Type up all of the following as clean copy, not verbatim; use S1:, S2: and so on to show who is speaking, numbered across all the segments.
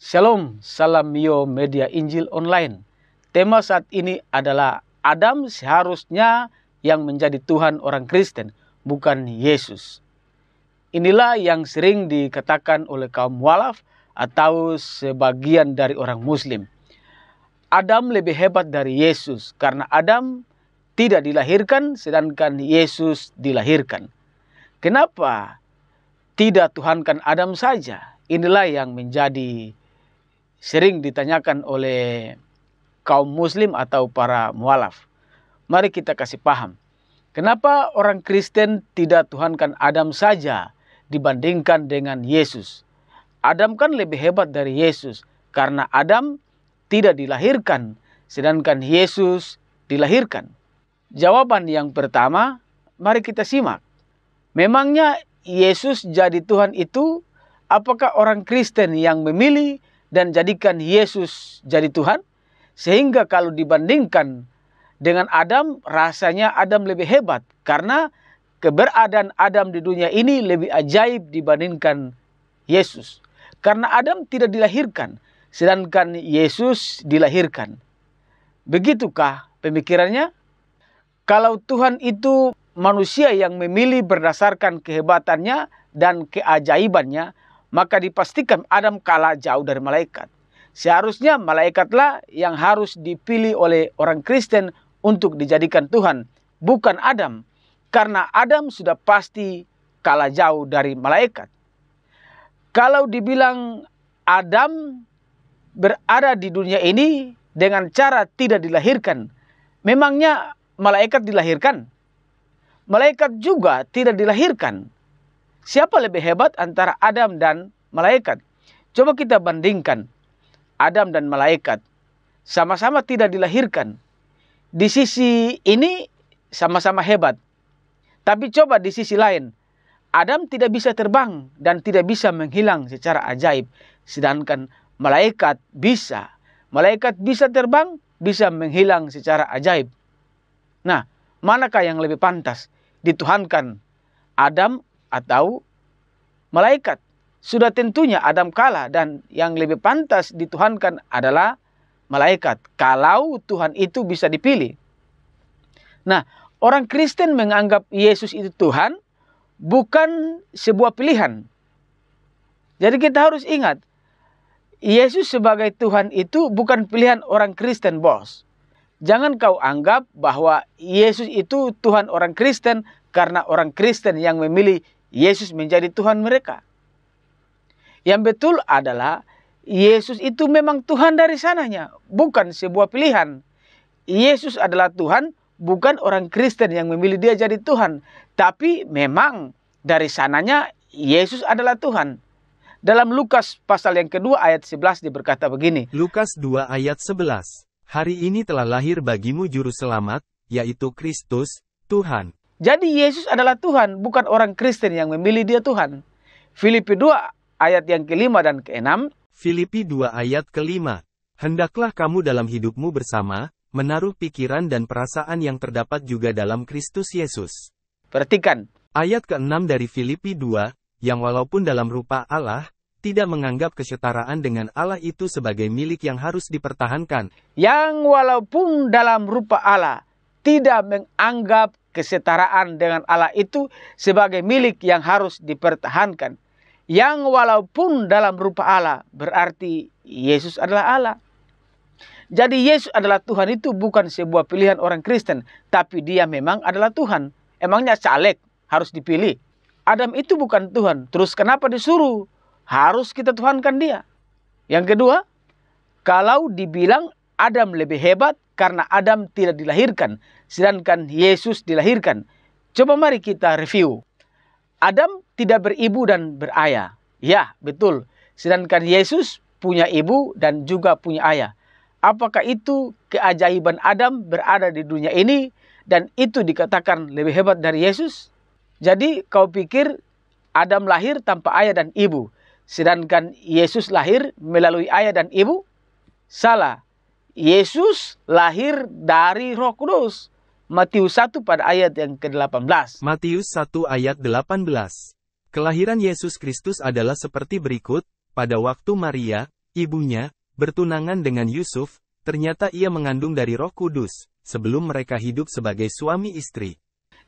S1: Shalom, salam Mio Media Injil Online. Tema saat ini adalah Adam seharusnya yang menjadi Tuhan orang Kristen, bukan Yesus. Inilah yang sering dikatakan oleh kaum mualaf atau sebagian dari orang Muslim. Adam lebih hebat dari Yesus karena Adam tidak dilahirkan sedangkan Yesus dilahirkan. Kenapa tidak Tuhankan Adam saja? Inilah yang menjadi sering ditanyakan oleh kaum Muslim atau para mualaf. Mari kita kasih paham. Kenapa orang Kristen tidak Tuhankan Adam saja dibandingkan dengan Yesus? Adam kan lebih hebat dari Yesus karena Adam tidak dilahirkan sedangkan Yesus dilahirkan. Jawaban yang pertama, mari kita simak. Memangnya Yesus jadi Tuhan itu, apakah orang Kristen yang memilih dan jadikan Yesus jadi Tuhan? Sehingga kalau dibandingkan dengan Adam, rasanya Adam lebih hebat. Karena keberadaan Adam di dunia ini lebih ajaib dibandingkan Yesus. Karena Adam tidak dilahirkan, sedangkan Yesus dilahirkan. Begitukah pemikirannya? Kalau Tuhan itu manusia yang memilih berdasarkan kehebatannya dan keajaibannya, maka dipastikan Adam kalah jauh dari malaikat. Seharusnya malaikatlah yang harus dipilih oleh orang Kristen untuk dijadikan Tuhan, bukan Adam. Karena Adam sudah pasti kalah jauh dari malaikat. Kalau dibilang Adam berada di dunia ini dengan cara tidak dilahirkan, memangnya malaikat dilahirkan? Malaikat juga tidak dilahirkan. Siapa lebih hebat antara Adam dan malaikat? Coba kita bandingkan. Adam dan malaikat sama-sama tidak dilahirkan. Di sisi ini sama-sama hebat. Tapi coba di sisi lain. Adam tidak bisa terbang dan tidak bisa menghilang secara ajaib. Sedangkan malaikat bisa. Malaikat bisa terbang, bisa menghilang secara ajaib. Nah, manakah yang lebih pantas dituhankan? Adam atau malaikat? Sudah tentunya Adam kalah dan yang lebih pantas dituhankan adalah malaikat. Kalau Tuhan itu bisa dipilih. Nah, orang Kristen menganggap Yesus itu Tuhan bukan sebuah pilihan. Jadi kita harus ingat, Yesus sebagai Tuhan itu bukan pilihan orang Kristen, bos. Jangan kau anggap bahwa Yesus itu Tuhan orang Kristen karena orang Kristen yang memilih Yesus menjadi Tuhan mereka. Yang betul adalah Yesus itu memang Tuhan dari sananya, bukan sebuah pilihan. Yesus adalah Tuhan, bukan orang Kristen yang memilih dia jadi Tuhan. Tapi memang dari sananya Yesus adalah Tuhan. Dalam Lukas pasal yang kedua ayat 11 berkata begini.
S2: Lukas 2 ayat 11. Hari ini telah lahir bagimu juru selamat, yaitu Kristus, Tuhan.
S1: Jadi Yesus adalah Tuhan, bukan orang Kristen yang memilih dia Tuhan. Filipi 2 ayat yang kelima dan keenam.
S2: Filipi 2 ayat kelima. Hendaklah kamu dalam hidupmu bersama, menaruh pikiran dan perasaan yang terdapat juga dalam Kristus Yesus.
S1: Perhatikan.
S2: Ayat ke-6 dari Filipi 2, yang walaupun dalam rupa Allah, tidak menganggap kesetaraan dengan Allah itu sebagai milik yang harus dipertahankan.
S1: Yang walaupun dalam rupa Allah, tidak menganggap kesetaraan dengan Allah itu sebagai milik yang harus dipertahankan. Yang walaupun dalam rupa Allah, berarti Yesus adalah Allah. Jadi Yesus adalah Tuhan itu bukan sebuah pilihan orang Kristen, tapi dia memang adalah Tuhan. Emangnya caleg harus dipilih? Adam itu bukan Tuhan, terus kenapa disuruh harus kita tuhankan dia? Yang kedua, kalau dibilang Adam lebih hebat karena Adam tidak dilahirkan, sedangkan Yesus dilahirkan. Coba mari kita review. Adam tidak beribu dan berayah. Ya, betul. Sedangkan Yesus punya ibu dan juga punya ayah. Apakah itu keajaiban Adam berada di dunia ini dan itu dikatakan lebih hebat dari Yesus? Jadi kau pikir Adam lahir tanpa ayah dan ibu, sedangkan Yesus lahir melalui ayah dan ibu? Salah. Yesus lahir dari Roh Kudus. Matius 1 pada ayat yang ke-18.
S2: Matius 1 ayat 18. Kelahiran Yesus Kristus adalah seperti berikut. Pada waktu Maria, Ibunya, bertunangan dengan Yusuf, ternyata ia mengandung dari Roh Kudus, sebelum mereka hidup sebagai suami istri.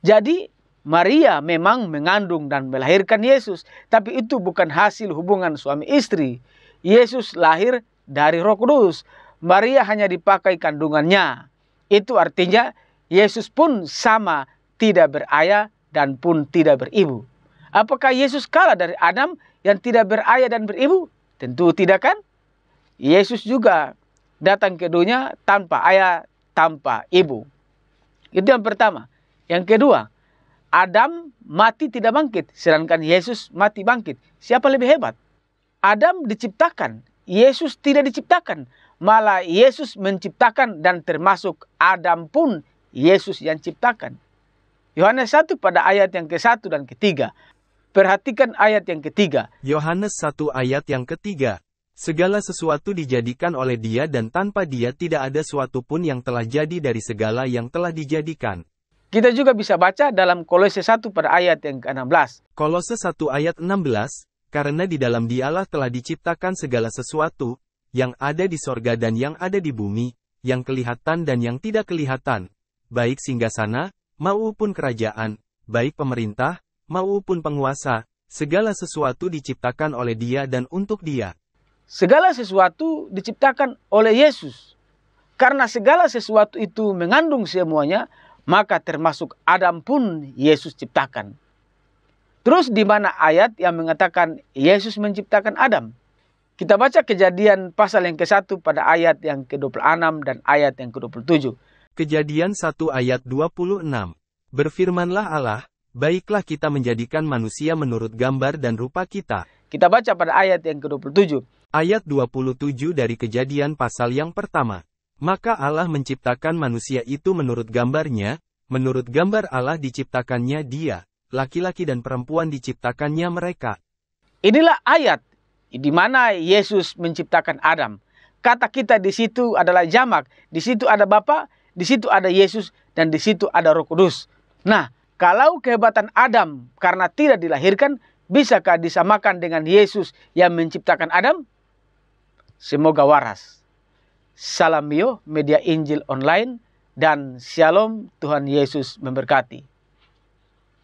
S1: Jadi, Maria memang mengandung dan melahirkan Yesus, tapi itu bukan hasil hubungan suami istri. Yesus lahir dari Roh Kudus. Maria hanya dipakai kandungannya. Itu artinya Yesus pun sama, tidak berayah dan pun tidak beribu. Apakah Yesus kalah dari Adam yang tidak berayah dan beribu? Tentu tidak kan? Yesus juga datang ke dunia tanpa ayah, tanpa ibu. Itu yang pertama. Yang kedua, Adam mati tidak bangkit, sedangkan Yesus mati bangkit. Siapa lebih hebat? Adam diciptakan, Yesus tidak diciptakan. Malah Yesus menciptakan dan termasuk Adam pun Yesus yang ciptakan. Yohanes 1 pada ayat yang ke-1 dan ke-3. Perhatikan ayat yang ketiga.
S2: Yohanes 1 ayat yang ketiga. Segala sesuatu dijadikan oleh Dia dan tanpa Dia tidak ada suatu pun yang telah jadi dari segala yang telah dijadikan.
S1: Kita juga bisa baca dalam Kolose 1 pada ayat yang ke-16.
S2: Kolose 1 ayat 16, karena di dalam Dialah telah diciptakan segala sesuatu, yang ada di sorga dan yang ada di bumi, yang kelihatan dan yang tidak kelihatan, baik singgasana, maupun kerajaan, baik pemerintah, maupun penguasa, segala sesuatu diciptakan oleh Dia dan untuk Dia.
S1: Segala sesuatu diciptakan oleh Yesus. Karena segala sesuatu itu mengandung semuanya, maka termasuk Adam pun Yesus ciptakan. Terus di mana ayat yang mengatakan Yesus menciptakan Adam? Kita baca Kejadian pasal yang ke-1 pada ayat yang ke-26 dan ayat yang ke-27.
S2: Kejadian 1 ayat 26. Berfirmanlah Allah, baiklah kita menjadikan manusia menurut gambar dan rupa kita.
S1: Kita baca pada ayat yang ke-27.
S2: Ayat 27 dari Kejadian pasal yang pertama. Maka Allah menciptakan manusia itu menurut gambarnya, menurut gambar Allah diciptakannya dia, laki-laki dan perempuan diciptakannya mereka.
S1: Inilah ayat di mana Yesus menciptakan Adam. Kata kita di situ adalah jamak, di situ ada Bapa, di situ ada Yesus, dan di situ ada Roh Kudus. Nah, kalau kehebatan Adam karena tidak dilahirkan, bisakah disamakan dengan Yesus yang menciptakan Adam? Semoga waras. Salam Mio, Media Injil Online, dan Shalom, Tuhan Yesus memberkati.